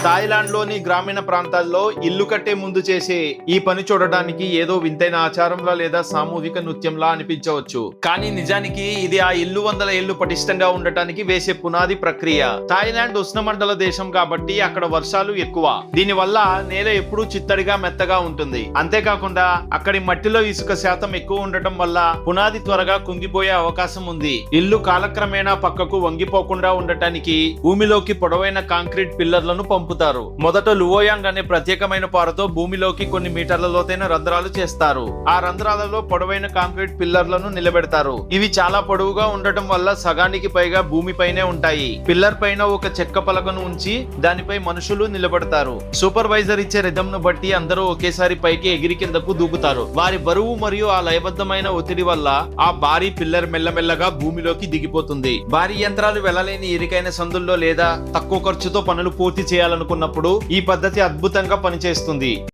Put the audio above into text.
Thailand లోని గ్రామీణ ప్రాంతాల్లో ఇల్లు కట్టే ముందు చేసే ఈ పని చూడడానికి ఏదో వింతైన ఆచారంలా లేదా సామూహిక నృత్యంలా అనిపించవచ్చు, కానీ నిజానికి ఇది ఆ ఇల్లు వందల ఏళ్లు పటిష్టంగా ఉండటానికి వేసే పునాది ప్రక్రియ. థాయిలాండ్ ఉష్ణమండల దేశం కాబట్టి అక్కడ వర్షాలు ఎక్కువ. దీని వల్ల నేల ఎప్పుడూ చిత్తడిగా మెత్తగా ఉంటుంది. అంతేకాకుండా అక్కడి మట్టిలో ఇసుక శాతం ఎక్కువ ఉండటం వల్ల పునాది త్వరగా కుంగిపోయే అవకాశం ఉంది. ఇల్లు కాలక్రమేణా పక్కకు వంగిపోకుండా ఉండటానికి భూమిలోకి పొడవైన కాంక్రీట్ పిల్లర్లను పంపుతారు. మొదట లువోయాంగ్ అనే ప్రత్యేకమైన పారతో భూమిలోకి కొన్ని మీటర్ల లోతైన రంధ్రాలు చేస్తారు. ఆ రంధ్రాలలో పొడవైన కాంక్రీట్ పిల్లర్లను నిలబెడతారు. ఇవి చాలా పొడవుగా ఉండటం వల్ల సగానికి పైగా భూమిపైనే ఉంటాయి. పిల్లర్ పైన ఒక చెక్క పలకను ఉంచి దానిపై మనుషులు నిలబడతారు. సూపర్వైజర్ ఇచ్చే రిథంను బట్టి అందరూ ఒకేసారి పైకి ఎగిరి కిందకు దూకుతారు. వారి బరువు మరియు ఆ లయబద్ధమైన ఒత్తిడి వల్ల ఆ భారీ పిల్లర్ మెల్లమెల్లగా భూమిలోకి దిగిపోతుంది. భారీ యంత్రాలు వెళ్లలేని ఇరుకైన సందుల్లో లేదా తక్కువ ఖర్చుతో పనులు పూర్తి చేయాలనుకున్నప్పుడు ఈ పద్ధతి అద్భుతంగా పనిచేస్తుంది.